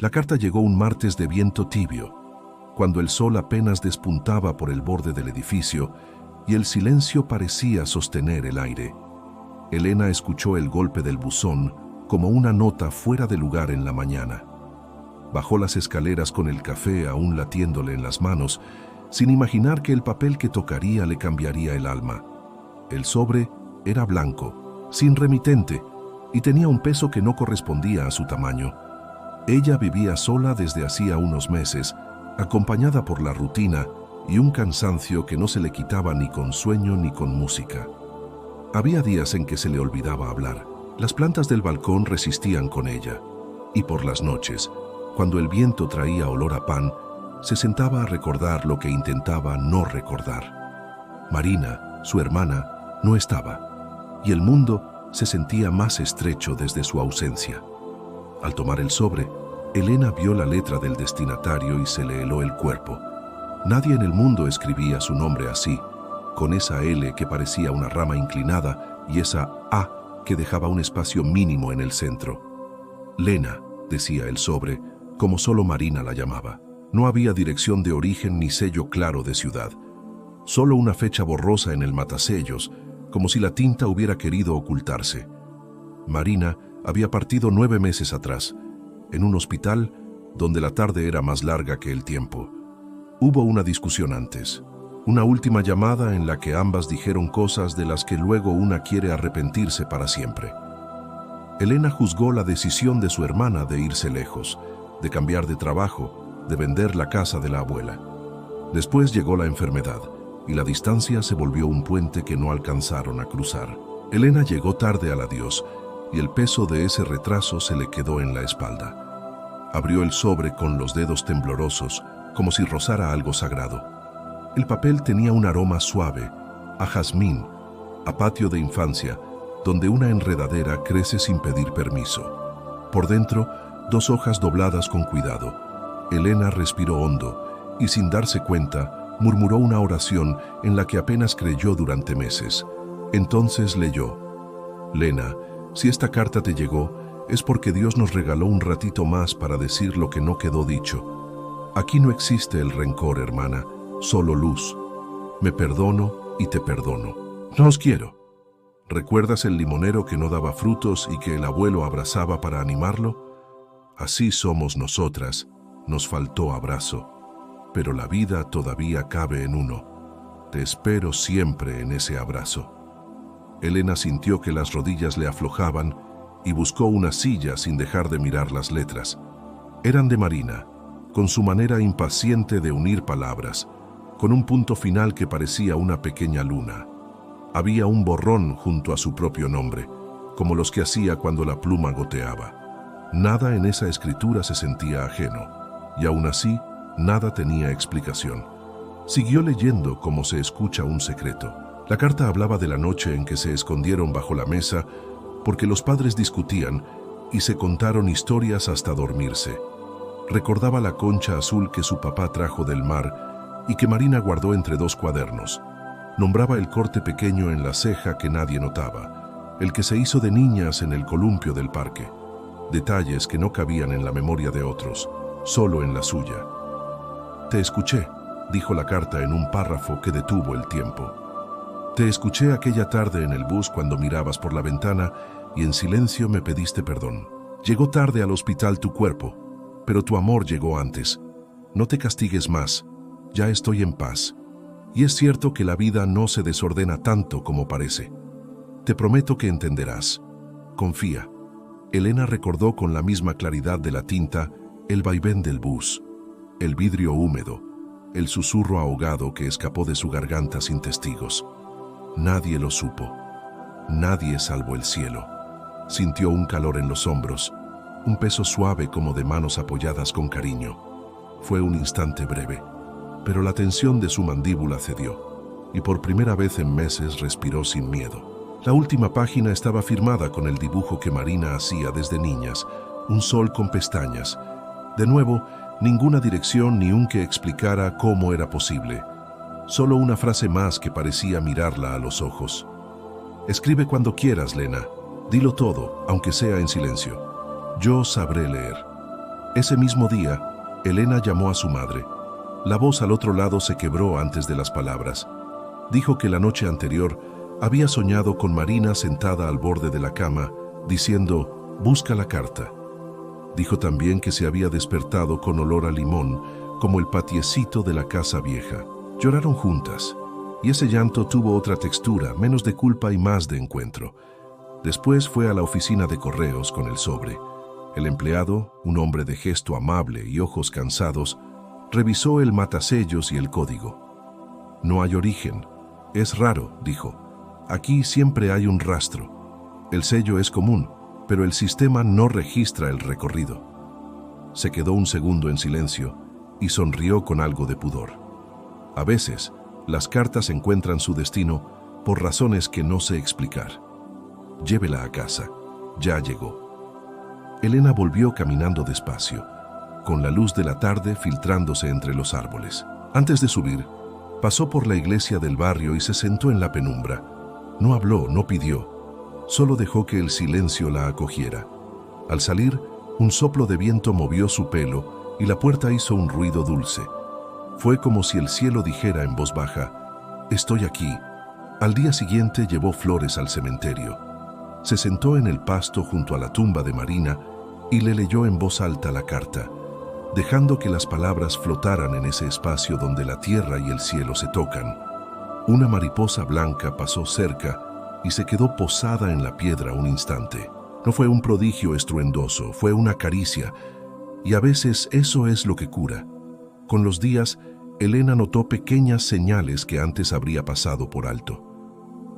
La carta llegó un martes de viento tibio, cuando el sol apenas despuntaba por el borde del edificio y el silencio parecía sostener el aire. Elena escuchó el golpe del buzón como una nota fuera de lugar en la mañana. Bajó las escaleras con el café aún latiéndole en las manos, sin imaginar que el papel que tocaría le cambiaría el alma. El sobre era blanco, sin remitente, y tenía un peso que no correspondía a su tamaño. Ella vivía sola desde hacía unos meses, acompañada por la rutina y un cansancio que no se le quitaba ni con sueño ni con música. Había días en que se le olvidaba hablar. Las plantas del balcón resistían con ella, y por las noches, cuando el viento traía olor a pan, se sentaba a recordar lo que intentaba no recordar. Marina, su hermana, no estaba, y el mundo se sentía más estrecho desde su ausencia. Al tomar el sobre, Elena vio la letra del destinatario y se le heló el cuerpo. Nadie en el mundo escribía su nombre así, con esa L que parecía una rama inclinada y esa A que dejaba un espacio mínimo en el centro. Lena, decía el sobre, como solo Marina la llamaba. No había dirección de origen ni sello claro de ciudad. Solo una fecha borrosa en el matasellos, como si la tinta hubiera querido ocultarse. Marina había partido 9 meses atrás, en un hospital donde la tarde era más larga que el tiempo. Hubo una discusión antes, una última llamada en la que ambas dijeron cosas de las que luego una quiere arrepentirse para siempre. Elena juzgó la decisión de su hermana de irse lejos, de cambiar de trabajo, de vender la casa de la abuela. Después llegó la enfermedad y la distancia se volvió un puente que no alcanzaron a cruzar. Elena llegó tarde al adiós y el peso de ese retraso se le quedó en la espalda. Abrió el sobre con los dedos temblorosos, como si rozara algo sagrado. El papel tenía un aroma suave, a jazmín, a patio de infancia, donde una enredadera crece sin pedir permiso. Por dentro, 2 hojas dobladas con cuidado. Elena respiró hondo y, sin darse cuenta, murmuró una oración en la que apenas creyó durante meses. Entonces leyó: Lena, si esta carta te llegó, es porque Dios nos regaló un ratito más para decir lo que no quedó dicho. Aquí no existe el rencor, hermana, solo luz. Me perdono y te perdono. No os quiero. ¿Recuerdas el limonero que no daba frutos y que el abuelo abrazaba para animarlo? Así somos nosotras, nos faltó abrazo, pero la vida todavía cabe en uno. Te espero siempre en ese abrazo. Elena sintió que las rodillas le aflojaban y buscó una silla sin dejar de mirar las letras. Eran de Marina, con su manera impaciente de unir palabras, con un punto final que parecía una pequeña luna. Había un borrón junto a su propio nombre, como los que hacía cuando la pluma goteaba. Nada en esa escritura se sentía ajeno, y aún así, nada tenía explicación. Siguió leyendo como se escucha un secreto. La carta hablaba de la noche en que se escondieron bajo la mesa porque los padres discutían y se contaron historias hasta dormirse. Recordaba la concha azul que su papá trajo del mar y que Marina guardó entre 2 cuadernos. Nombraba el corte pequeño en la ceja que nadie notaba, el que se hizo de niñas en el columpio del parque. Detalles que no cabían en la memoria de otros, solo en la suya. Te escuché, dijo la carta en un párrafo que detuvo el tiempo. Te escuché aquella tarde en el bus cuando mirabas por la ventana y en silencio me pediste perdón. Llegó tarde al hospital tu cuerpo, pero tu amor llegó antes. No te castigues más, ya estoy en paz. Y es cierto que la vida no se desordena tanto como parece. Te prometo que entenderás. Confía. Elena recordó con la misma claridad de la tinta el vaivén del bus, el vidrio húmedo, el susurro ahogado que escapó de su garganta sin testigos. Nadie lo supo. Nadie salvo el cielo. Sintió un calor en los hombros, un peso suave como de manos apoyadas con cariño. Fue un instante breve, pero la tensión de su mandíbula cedió, y por primera vez en meses respiró sin miedo. La última página estaba firmada con el dibujo que Marina hacía desde niñas, un sol con pestañas. De nuevo, ninguna dirección ni un que explicara cómo era posible. Solo una frase más que parecía mirarla a los ojos. Escribe cuando quieras, Lena. Dilo todo, aunque sea en silencio. Yo sabré leer. Ese mismo día, Elena llamó a su madre. La voz al otro lado se quebró antes de las palabras. Dijo que la noche anterior había soñado con Marina sentada al borde de la cama, diciendo, «Busca la carta». Dijo también que se había despertado con olor a limón, como el patiecito de la casa vieja. Lloraron juntas, y ese llanto tuvo otra textura, menos de culpa y más de encuentro. Después fue a la oficina de correos con el sobre. El empleado, un hombre de gesto amable y ojos cansados, revisó el matasellos y el código. «No hay origen. Es raro», dijo. «Aquí siempre hay un rastro. El sello es común, pero el sistema no registra el recorrido». Se quedó un segundo en silencio y sonrió con algo de pudor. A veces, las cartas encuentran su destino por razones que no sé explicar. Llévela a casa. Ya llegó. Elena volvió caminando despacio, con la luz de la tarde filtrándose entre los árboles. Antes de subir, pasó por la iglesia del barrio y se sentó en la penumbra. No habló, no pidió, solo dejó que el silencio la acogiera. Al salir, un soplo de viento movió su pelo y la puerta hizo un ruido dulce. Fue como si el cielo dijera en voz baja, «Estoy aquí». Al día siguiente llevó flores al cementerio. Se sentó en el pasto junto a la tumba de Marina y le leyó en voz alta la carta, dejando que las palabras flotaran en ese espacio donde la tierra y el cielo se tocan. Una mariposa blanca pasó cerca y se quedó posada en la piedra un instante. No fue un prodigio estruendoso, fue una caricia, y a veces eso es lo que cura. Con los días, Elena notó pequeñas señales que antes habría pasado por alto.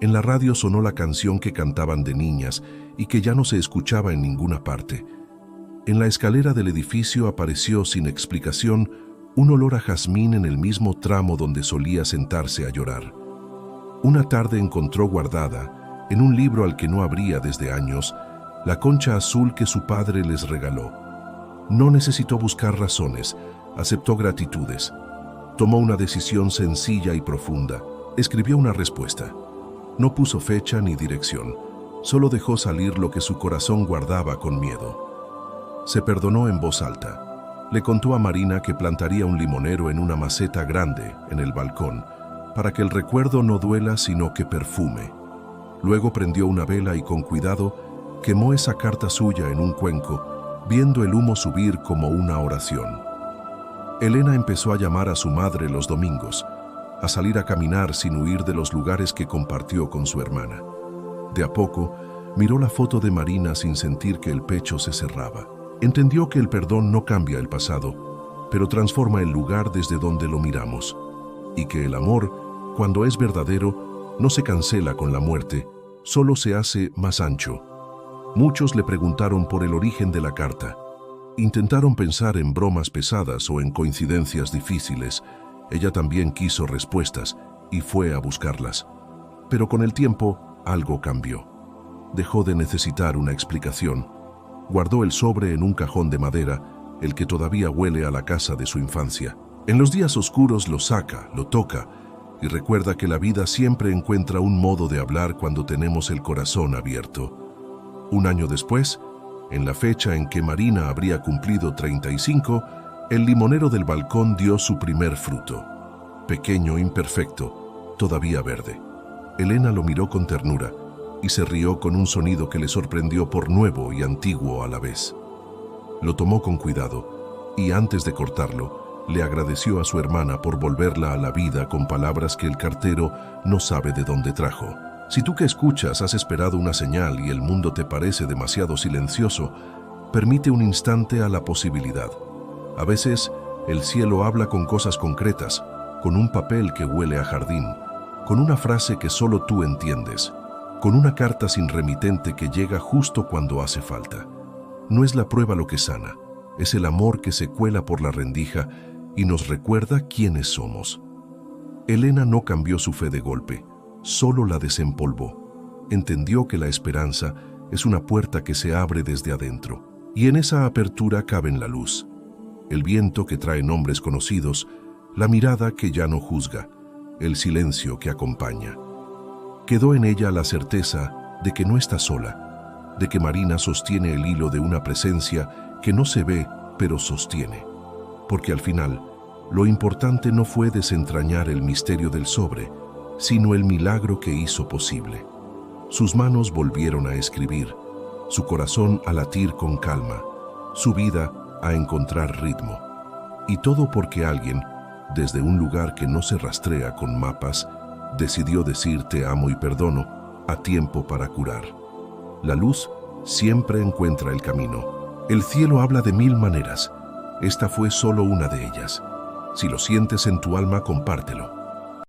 En la radio sonó la canción que cantaban de niñas y que ya no se escuchaba en ninguna parte. En la escalera del edificio apareció sin explicación un olor a jazmín en el mismo tramo donde solía sentarse a llorar. Una tarde encontró guardada, en un libro al que no abría desde años, la concha azul que su padre les regaló. No necesitó buscar razones, aceptó gratitudes. Tomó una decisión sencilla y profunda. Escribió una respuesta. No puso fecha ni dirección, solo dejó salir lo que su corazón guardaba con miedo. Se perdonó en voz alta. Le contó a Marina que plantaría un limonero en una maceta grande en el balcón, para que el recuerdo no duela sino que perfume. Luego prendió una vela y con cuidado quemó esa carta suya en un cuenco, viendo el humo subir como una oración. Elena empezó a llamar a su madre los domingos, a salir a caminar sin huir de los lugares que compartió con su hermana. De a poco, miró la foto de Marina sin sentir que el pecho se cerraba. Entendió que el perdón no cambia el pasado, pero transforma el lugar desde donde lo miramos, y que el amor, cuando es verdadero, no se cancela con la muerte, solo se hace más ancho. Muchos le preguntaron por el origen de la carta. Intentaron pensar en bromas pesadas o en coincidencias difíciles. Ella también quiso respuestas y fue a buscarlas. Pero con el tiempo, algo cambió. Dejó de necesitar una explicación. Guardó el sobre en un cajón de madera, el que todavía huele a la casa de su infancia. En los días oscuros lo saca, lo toca, y recuerda que la vida siempre encuentra un modo de hablar cuando tenemos el corazón abierto. Un año después, en la fecha en que Marina habría cumplido 35, el limonero del balcón dio su primer fruto. Pequeño, imperfecto, todavía verde. Elena lo miró con ternura y se rió con un sonido que le sorprendió por nuevo y antiguo a la vez. Lo tomó con cuidado y antes de cortarlo, le agradeció a su hermana por volverla a la vida con palabras que el cartero no sabe de dónde trajo. Si tú que escuchas has esperado una señal y el mundo te parece demasiado silencioso, permite un instante a la posibilidad. A veces, el cielo habla con cosas concretas, con un papel que huele a jardín, con una frase que solo tú entiendes, con una carta sin remitente que llega justo cuando hace falta. No es la prueba lo que sana, es el amor que se cuela por la rendija y nos recuerda quiénes somos. Elena no cambió su fe de golpe, solo la desempolvó. Entendió que la esperanza es una puerta que se abre desde adentro, y en esa apertura caben la luz, el viento que trae nombres conocidos, la mirada que ya no juzga, el silencio que acompaña. Quedó en ella la certeza de que no está sola, de que Marina sostiene el hilo de una presencia que no se ve pero sostiene. Porque al final, lo importante no fue desentrañar el misterio del sobre, sino el milagro que hizo posible. Sus manos volvieron a escribir, su corazón a latir con calma, su vida a encontrar ritmo. Y todo porque alguien, desde un lugar que no se rastrea con mapas, decidió decir te amo y perdono a tiempo para curar. La luz siempre encuentra el camino. El cielo habla de 1000 maneras. Esta fue solo una de ellas. Si lo sientes en tu alma, compártelo.